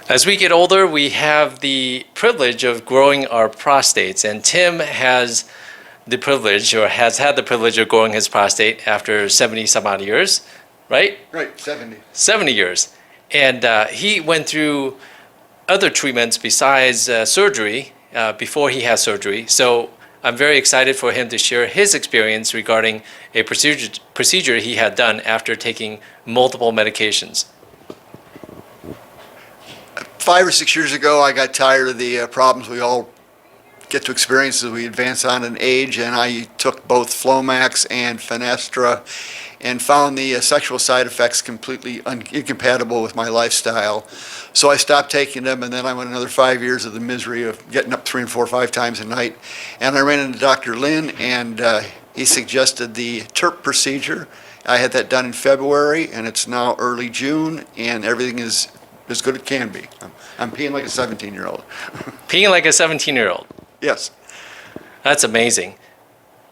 As we get older, we have the privilege of growing our prostates, and Tim has the privilege, or has had the privilege of growing his prostate after 70 some odd years, right? Right, 70. 70 years. And he went through other treatments besides surgery before he had surgery. So I'm very excited for him to share his experience regarding a procedure he had done after taking multiple medications. 5 or 6 years ago, I got tired of the problems we all get to experience as we advance on in age, and I took both Flomax and Finastra and found the sexual side effects completely incompatible with my lifestyle. So I stopped taking them, and then I went another 5 years of the misery of getting up 3 and 4 or 5 times a night. And I ran into Dr. Lin, and he suggested the TURP procedure. I had that done in February, and it's now early June, and everything is as good as it can be. I'm peeing like a 17-year-old. Peeing like a 17-year-old. Yes. That's amazing.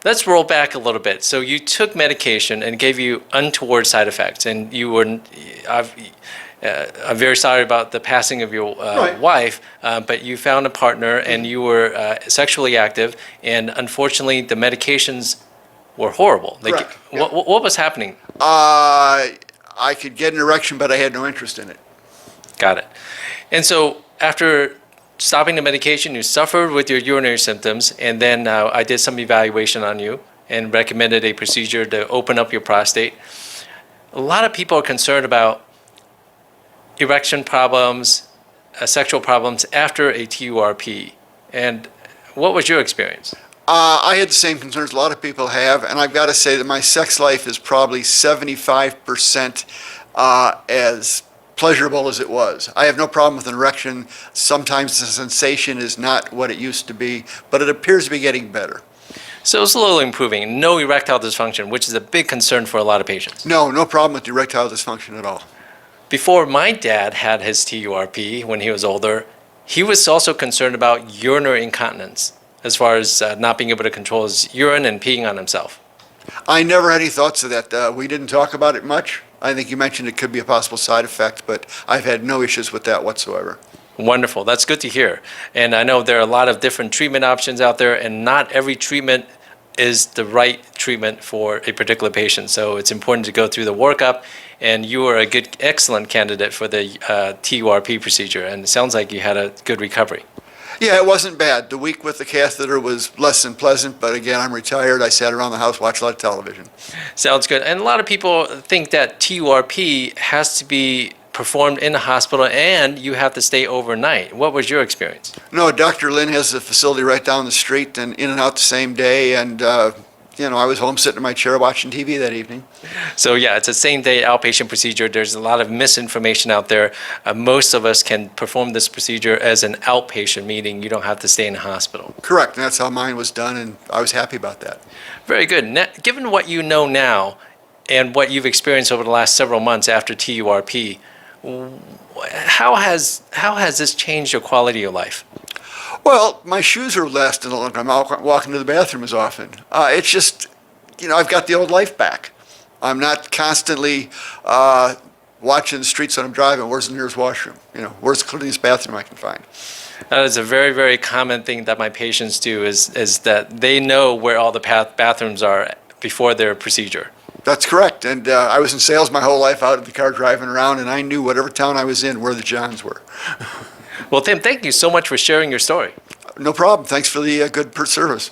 Let's roll back a little bit. So you took medication and gave you untoward side effects, and you were. I'm very sorry about the passing of your Right. wife, but you found a partner and you were sexually active, and unfortunately the medications were horrible. Correct. Yeah. What was happening? I could get an erection, but I had no interest in it. Got it. And so after stopping the medication, you suffered with your urinary symptoms, and then I did some evaluation on you and recommended a procedure to open up your prostate. A lot of people are concerned about erection problems, sexual problems after a TURP. And what was your experience? I had the same concerns a lot of people have, and I've got to say that my sex life is probably 75% as pleasurable as it was. I have no problem with an erection. Sometimes the sensation is not what it used to be, but it appears to be getting better. So it's slowly improving. No erectile dysfunction, which is a big concern for a lot of patients. No problem with erectile dysfunction at all. Before my dad had his TURP when he was older, he was also concerned about urinary incontinence, as far as not being able to control his urine and peeing on himself. I never had any thoughts of that. We didn't talk about it much. I think you mentioned it could be a possible side effect, but I've had no issues with that whatsoever. Wonderful. That's good to hear. And I know there are a lot of different treatment options out there, and not every treatment is the right treatment for a particular patient. So it's important to go through the workup, and you are a good, excellent candidate for the TURP procedure, and it sounds like you had a good recovery. Yeah, it wasn't bad. The week with the catheter was less than pleasant, but again, I'm retired. I sat around the house, watched a lot of television. Sounds good. And a lot of people think that TURP has to be performed in the hospital and you have to stay overnight. What was your experience? No, Dr. Lin has a facility right down the street and in and out the same day, and I was home sitting in my chair watching TV that evening. So yeah, it's a same-day outpatient procedure. There's a lot of misinformation out there. Most of us can perform this procedure as an outpatient, meaning you don't have to stay in the hospital. Correct, and that's how mine was done, and I was happy about that. Very good. Now, given what you know now and what you've experienced over the last several months after TURP, how has this changed your quality of life? Well, my shoes are lasting longer. I'm out walking to the bathroom as often. It's just, I've got the old life back. I'm not constantly watching the streets when I'm driving. Where's the nearest washroom? Where's the cleanest bathroom I can find? That is a very, very common thing that my patients do is that they know where all the bathrooms are before their procedure. That's correct. And I was in sales my whole life out of the car driving around, and I knew whatever town I was in where the Johns were. Well, Tim, thank you so much for sharing your story. No problem. Thanks for the good service.